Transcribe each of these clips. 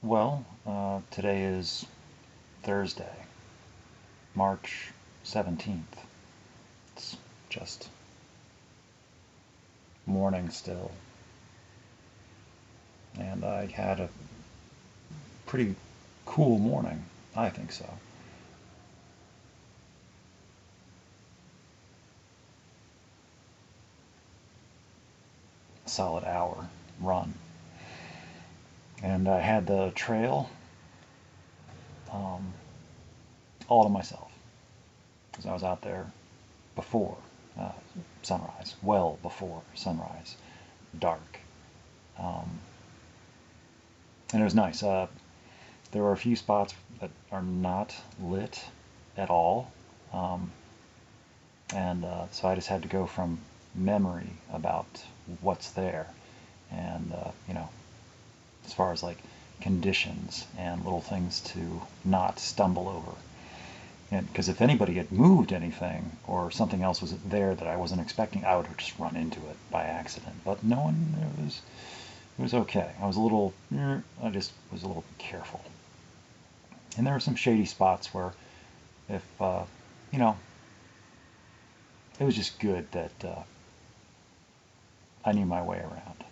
Today is Thursday, March 17th. It's just morning still, and I had a pretty cool morning. I think so. A solid hour run. And I had the trail um, all to myself because I was out there before uh, sunrise, well before sunrise, dark. Um, and it was nice. There were a few spots that are not lit at all, um, and so I just had to go from memory about what's there, and as far as like conditions and little things to not stumble over. And because if anybody had moved anything or something else was there that I wasn't expecting, I would have just run into it by accident. But no one, it was okay. I just was a little careful. And there were some shady spots where if, you know, it was just good that I knew my way around.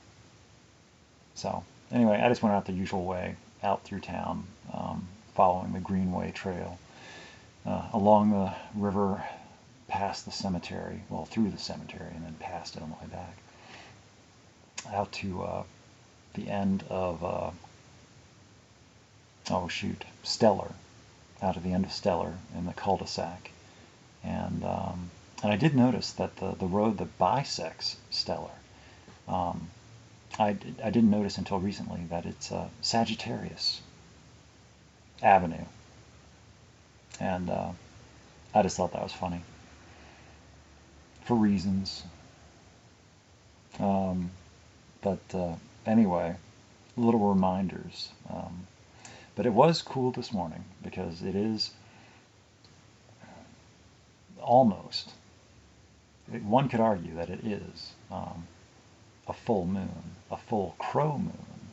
So anyway, I just went out the usual way, out through town, following the Greenway Trail, along the river, past the cemetery, well, through the cemetery, and then past it on the way back, out to the end of, Stellar, out of the end of Stellar in the cul-de-sac. And I did notice that the road that bisects Stellar, um, I didn't notice until recently that it's Sagittarius Avenue. And I just thought that was funny for reasons. Um, but anyway, little reminders. But it was cool this morning because it is almost, one could argue that it is a full moon, a full crow moon,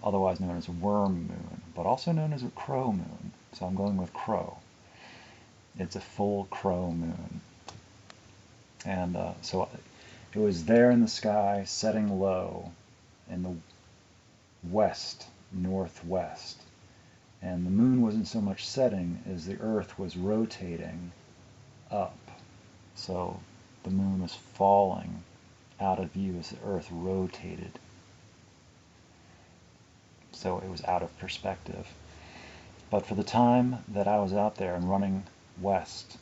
otherwise known as a worm moon, but also known as a crow moon. So I'm going with crow. It's a full crow moon. And so it was there in the sky, setting low in the west, northwest. And the moon wasn't so much setting as the earth was rotating up. So the moon was falling out of view as the earth rotated. So it was out of perspective. But for the time that I was out there and running west,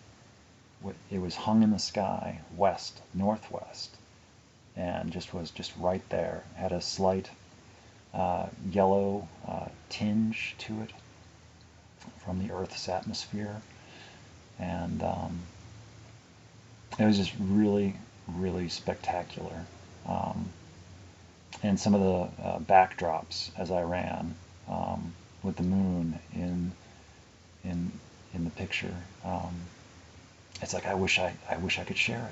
it was hung in the sky, west, northwest, and was just right there. Had a slight yellow tinge to it from the Earth's atmosphere, and it was just really, really spectacular. And some of the backdrops as I ran, with the moon in the picture. It's like I wish I could share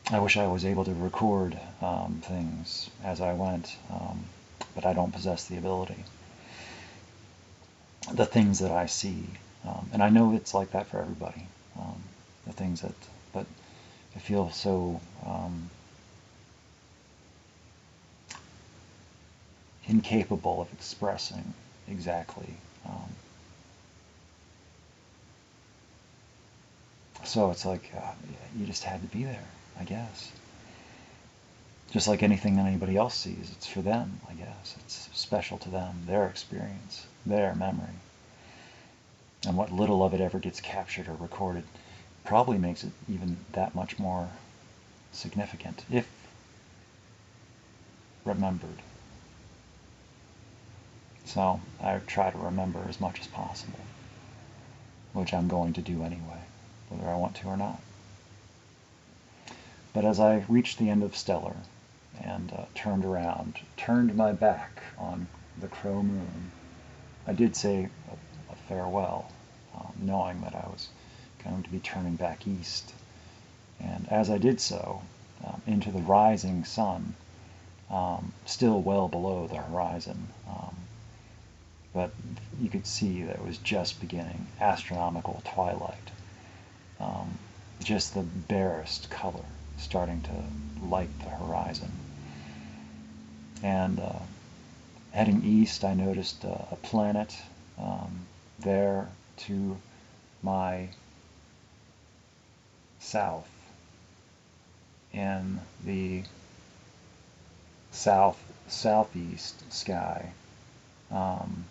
it. I wish I was able to record things as I went, but I don't possess the ability. The things that I see, and I know it's like that for everybody. The things that, but I feel so incapable of expressing exactly. So it's like you just had to be there, I guess. Just like anything that anybody else sees, it's for them, I guess. It's special to them, their experience, their memory. And what little of it ever gets captured or recorded probably makes it even that much more significant, if remembered. So I try to remember as much as possible, which I'm going to do anyway, whether I want to or not. But as I reached the end of Stellar and turned around, turned my back on the Crow Moon, I did say a farewell, knowing that I was going to be turning back east. And as I did so, into the rising sun, still well below the horizon. But you could see that it was just beginning, astronomical twilight. Just the barest color starting to light the horizon. And heading east, I noticed a planet there to my south in the southeast sky. Um,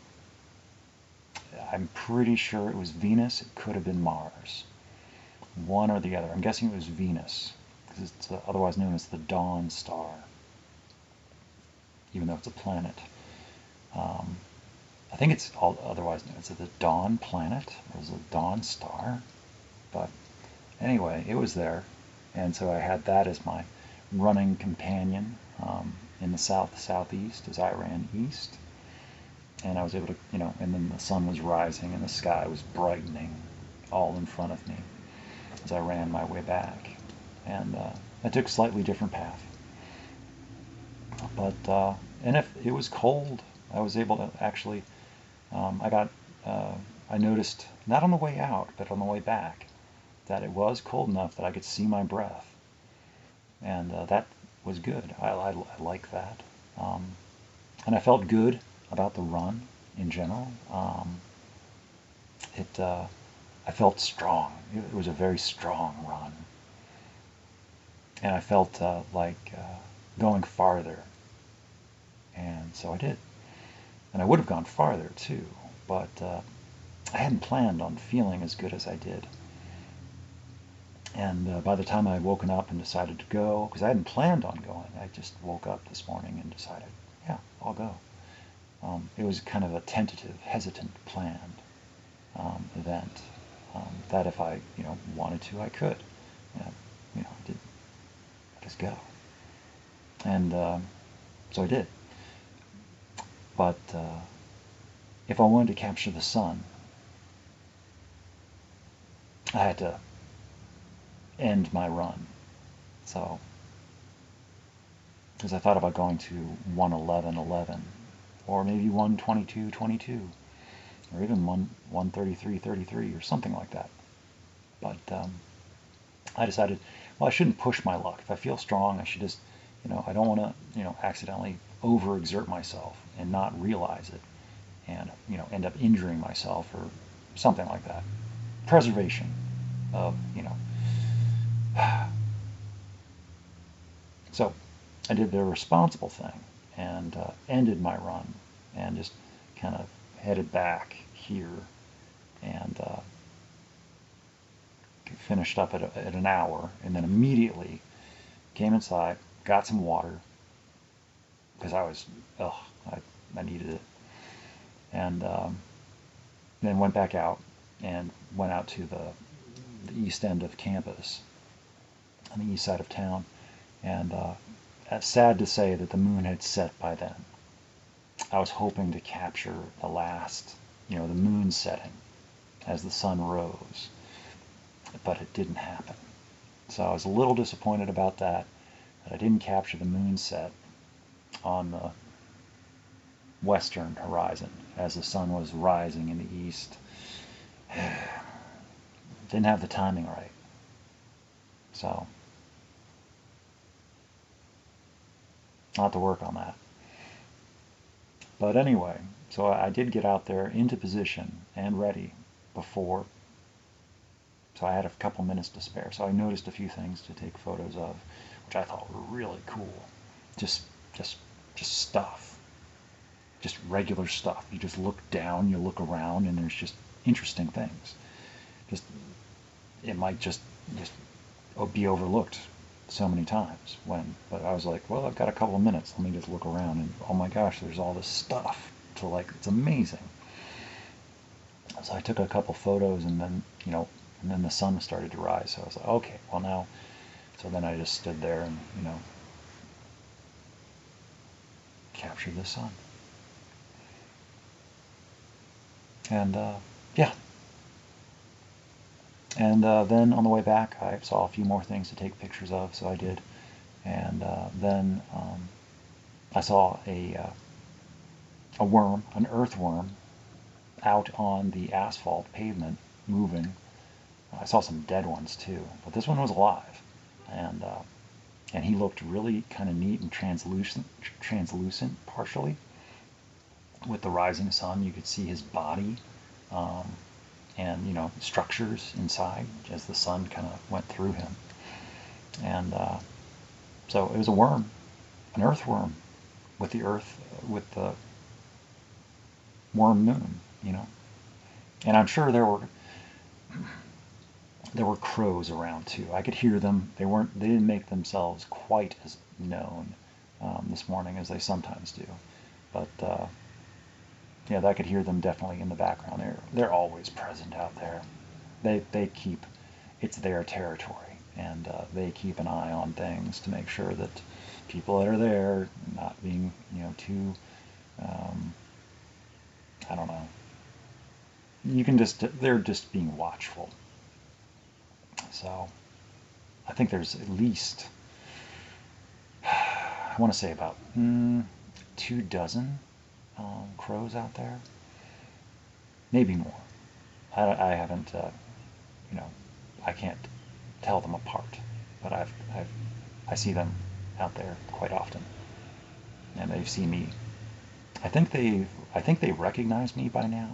I'm pretty sure it was Venus. It could have been Mars. One or the other. I'm guessing it was Venus, because it's otherwise known as the dawn star, even though it's a planet. Um, I think it's otherwise known as the dawn planet, or is it a dawn star? But anyway, it was there, and so I had that as my running companion in the southeast as I ran east. And I was able to, and then the sun was rising and the sky was brightening all in front of me as I ran my way back. And I took a slightly different path. But, and if it was cold, I was able to actually, I noticed, not on the way out, but on the way back, that it was cold enough that I could see my breath. And that was good. I like that. And I felt good about the run in general. I felt strong. It was a very strong run. And I felt like going farther. And so I did. And I would have gone farther too, but I hadn't planned on feeling as good as I did. And by the time I had woken up and decided to go, because I hadn't planned on going, I just woke up this morning and decided, yeah, I'll go. It was kind of a tentative, hesitant, planned event that if I, wanted to, I could. Did just go. And so I did. But if I wanted to capture the sun, I had to end my run. So, because I thought about going to 1:11:11, or maybe 1:22:22, or even 1:33:33, or something like that. But I decided, well, I shouldn't push my luck. If I feel strong, I should just, I don't want to, accidentally overexert myself and not realize it, and end up injuring myself or something like that. Preservation of, So I did the responsible thing and ended my run and just kind of headed back here and finished up at an hour, and then immediately came inside, got some water because I needed it, and then went back out and went out to the east end of campus on the east side of town. And sad to say that the moon had set by then. I was hoping to capture the last, the moon setting as the sun rose, but it didn't happen. So I was a little disappointed about that I didn't capture the moon set on the western horizon as the sun was rising in the east. Didn't have the timing right. So I'll have to work on that. But anyway, so I did get out there into position and ready before. So I had a couple minutes to spare. So I noticed a few things to take photos of, which I thought were really cool. Just stuff. Just regular stuff. You just look down, you look around, and there's just interesting things. It might just be overlooked so many times but I was like, well, I've got a couple of minutes, let me just look around, and oh my gosh, there's all this stuff it's amazing. So I took a couple photos, and then and then the sun started to rise, so I was like, okay, well now, so then I just stood there and captured the sun. And yeah. And then on the way back, I saw a few more things to take pictures of, so I did. And then I saw a worm, an earthworm, out on the asphalt pavement moving. I saw some dead ones too, but this one was alive, and and he looked really kind of neat and translucent partially. With the rising sun, you could see his body, um, and structures inside as the sun kind of went through him. And so it was a worm, an earthworm, with the worm moon, And I'm sure there were crows around too. I could hear them. They didn't make themselves quite as known this morning as they sometimes do, but yeah, I could hear them definitely in the background. They're always present out there. They keep It's their territory, and they keep an eye on things to make sure that people that are there not being too um, I don't know. They're just being watchful. So I think there's at least, I want to say about 2 dozen crows out there, maybe more. I haven't, you know, I can't tell them apart, but I see them out there quite often, and they've seen me. I think they recognize me by now.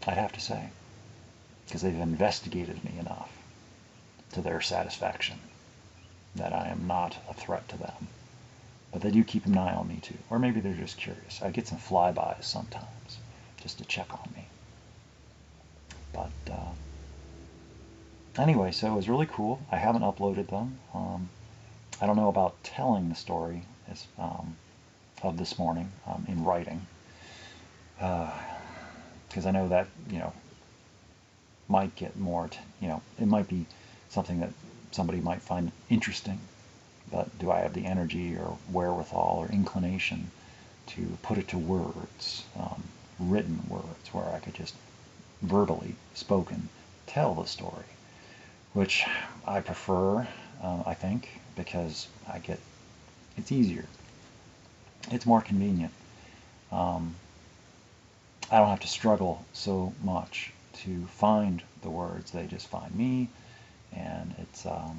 I'd have to say, because they've investigated me enough to their satisfaction that I am not a threat to them. But they do keep an eye on me too. Or maybe they're just curious. I get some flybys sometimes just to check on me. But anyway, so it was really cool. I haven't uploaded them. I don't know about telling the story of this morning in writing. Because I know that, might get more, it might be something that somebody might find interesting. But do I have the energy or wherewithal or inclination to put it to words, written words, where I could just verbally, spoken, tell the story, which I prefer, I think, because it's easier. It's more convenient. I don't have to struggle so much to find the words. They just find me, and it's a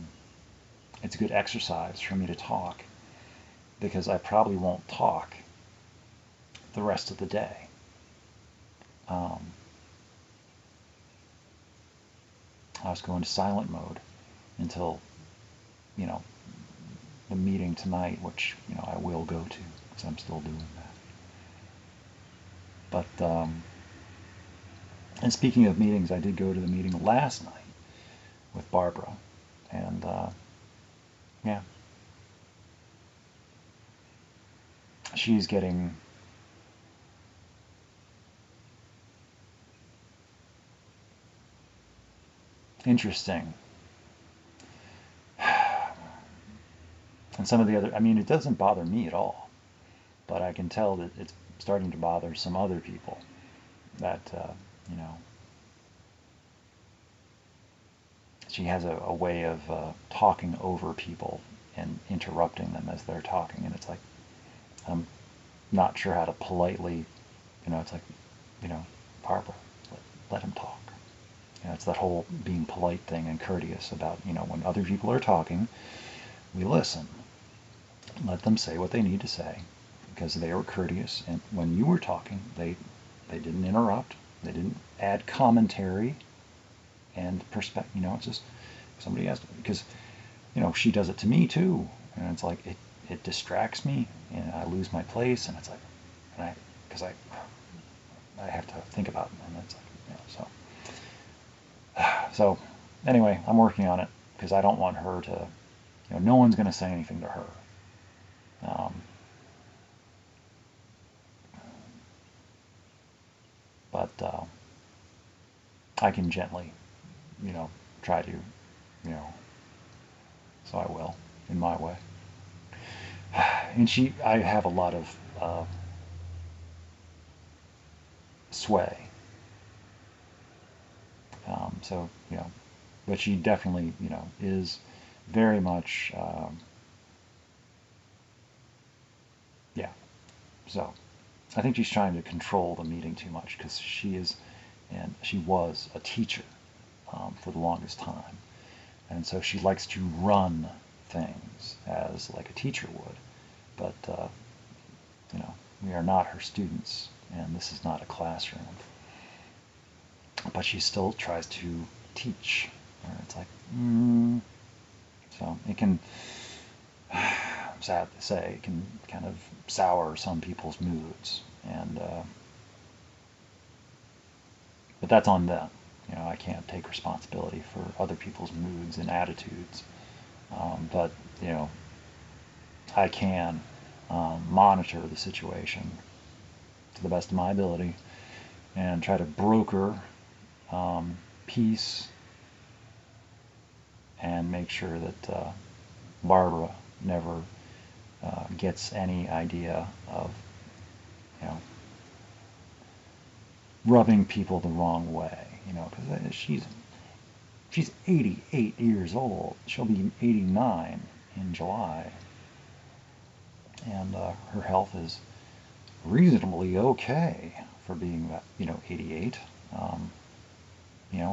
good exercise for me to talk, because I probably won't talk the rest of the day. I was going to silent mode until, you know, the meeting tonight, which, I will go to, because I'm still doing that. But, and speaking of meetings, I did go to the meeting last night with Barbara, and, yeah, she's getting interesting. And some of the other, I mean, it doesn't bother me at all, but I can tell that it's starting to bother some other people that, you know, she has a way of talking over people and interrupting them as they're talking, and it's like, I'm not sure how to politely, it's like, you know, Barbara, let him talk. It's that whole being polite thing and courteous about, when other people are talking, we listen. Let them say what they need to say, because they were courteous. And when you were talking, they didn't interrupt. They didn't add commentary and perspective. It's just somebody has to, because, she does it to me too. And it's like, it distracts me, and I lose my place. And it's like, because I have to think about it. And it's like, so anyway, I'm working on it, because I don't want her to, no one's going to say anything to her. But I can gently, try to, so I will, in my way. And I have a lot of sway. So, but she definitely, is very much So I think she's trying to control the meeting too much because she was a teacher for the longest time. And so she likes to run things as like a teacher would. But, we are not her students, and this is not a classroom. But she still tries to teach. Or it's like, So it can, sad to say, it can kind of sour some people's moods. But that's on them. I can't take responsibility for other people's moods and attitudes. But, I can monitor the situation to the best of my ability and try to broker peace and make sure that Barbara never gets any idea of, rubbing people the wrong way, because she's 88 years old. She'll be 89 in July, and her health is reasonably okay for being 88.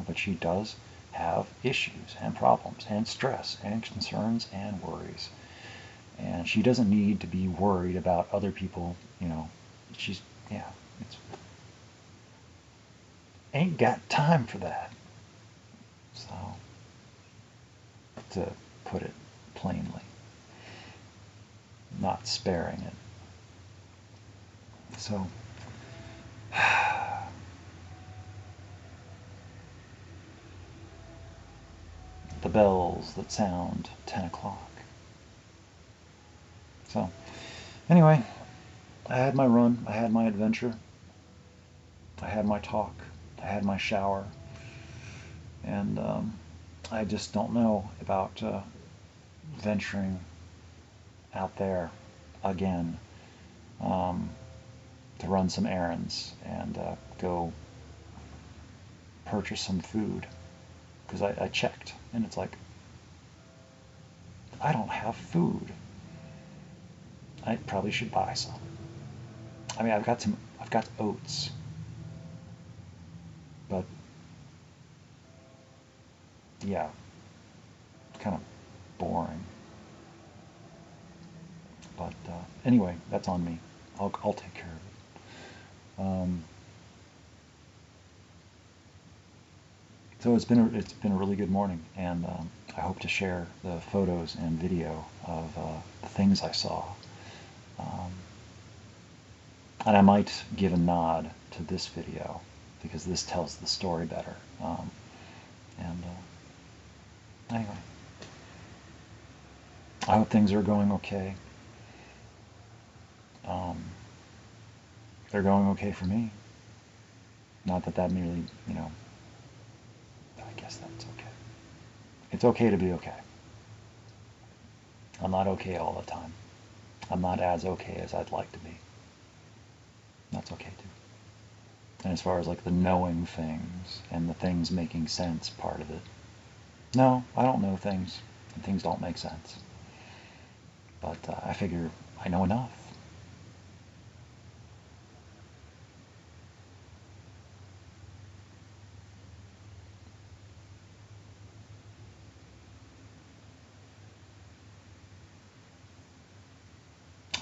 But she does have issues and problems and stress and concerns and worries. And she doesn't need to be worried about other people, she's, it's, ain't got time for that. So, to put it plainly, not sparing it. So, the bells that sound 10 o'clock. So, anyway, I had my run, I had my adventure, I had my talk, I had my shower, and I just don't know about venturing out there again to run some errands and go purchase some food, because I checked and it's like, I don't have food. I probably should buy some. I mean, I've got oats, but yeah, it's kind of boring. But anyway, that's on me. I'll take care of it. So it's been a really good morning, and I hope to share the photos and video of the things I saw. And I might give a nod to this video because this tells the story better. Anyway, I hope things are going okay. They're going okay for me. Not that merely, I guess that's okay. It's okay to be okay. I'm not okay all the time. I'm not as okay as I'd like to be. That's okay too. And as far as like the knowing things and the things making sense part of it, no, I don't know things, and things don't make sense. But I figure I know enough.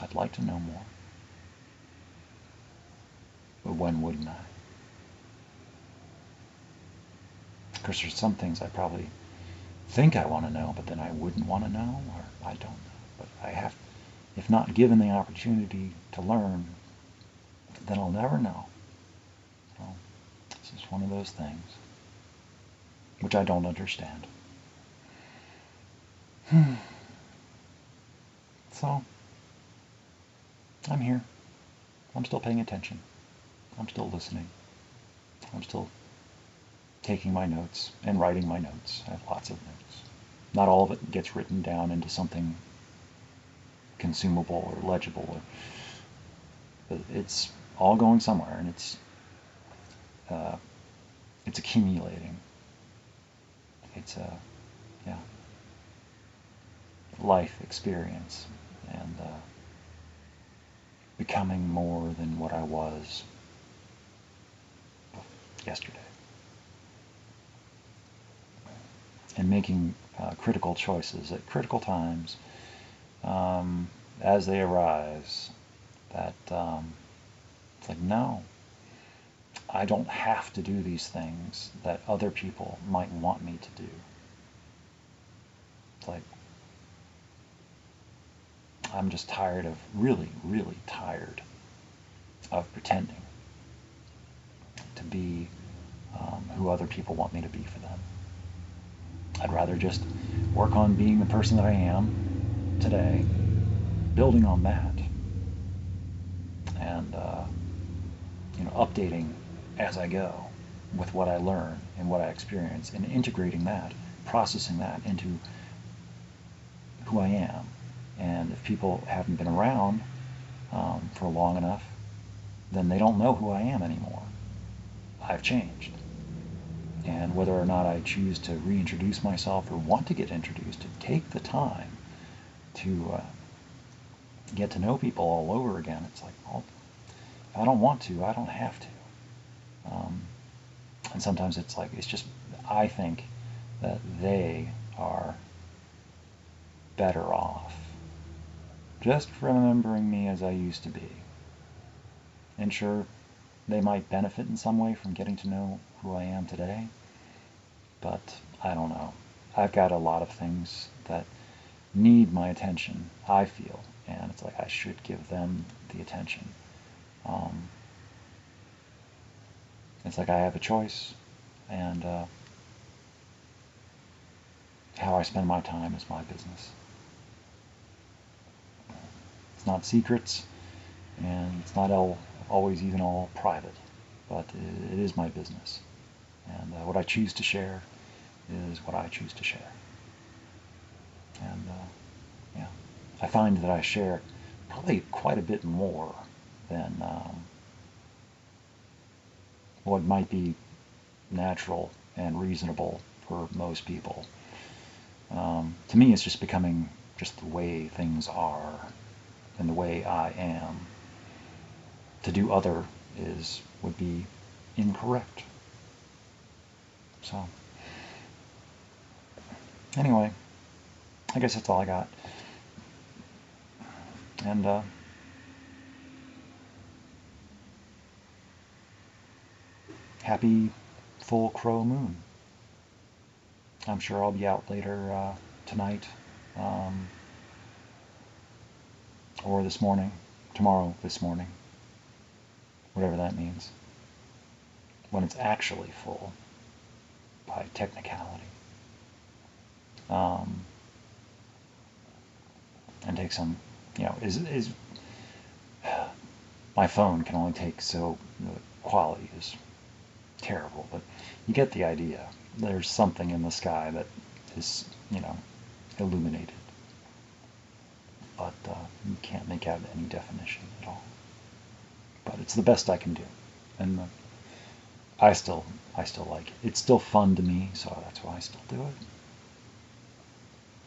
I'd like to know more. But when wouldn't I? Of course, there's some things I probably think I want to know, but then I wouldn't want to know, or I don't know. But I have, if not given the opportunity to learn, then I'll never know. So, this is one of those things, which I don't understand. So, I'm here. I'm still paying attention. I'm still listening. I'm still taking my notes and writing my notes. I have lots of notes. Not all of it gets written down into something consumable or legible. But it's all going somewhere, and it's accumulating. It's a life experience, and becoming more than what I was yesterday. And making critical choices at critical times as they arise. That it's like, no, I don't have to do these things that other people might want me to do. It's like, I'm just tired of, really, really tired of pretending to be who other people want me to be for them. I'd rather just work on being the person that I am today, building on that, and updating as I go with what I learn and what I experience, and integrating that, processing that into who I am. And if people haven't been around for long enough, then they don't know who I am anymore. I've changed. And whether or not I choose to reintroduce myself or want to get introduced, to take the time to get to know people all over again, it's like, well, if I don't want to, I don't have to. And sometimes it's like, it's just, I think that they are better off just remembering me as I used to be. And sure, they might benefit in some way from getting to know who I am today, but I don't know. I've got a lot of things that need my attention, I feel, and it's like I should give them the attention. It's like I have a choice, and how I spend my time is my business. It's not secrets, and it's not always even all private, but it is my business. And what I choose to share is what I choose to share. And yeah, I find that I share probably quite a bit more than what might be natural and reasonable for most people. To me, it's just becoming just the way things are and the way I am. To do other would be incorrect. So, anyway, I guess that's all I got. And happy full crow moon. I'm sure I'll be out later tonight, or this morning, tomorrow this morning, whatever that means, when it's actually full by technicality. And take some, is my phone can only take so, the quality is terrible, but you get the idea. There's something in the sky that is, illuminated, but you can't make out any definition at all. But it's the best I can do, and I still like it. It's still fun to me, so that's why I still do it.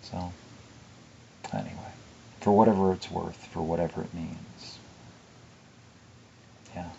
So, anyway, for whatever it's worth, for whatever it means, yeah.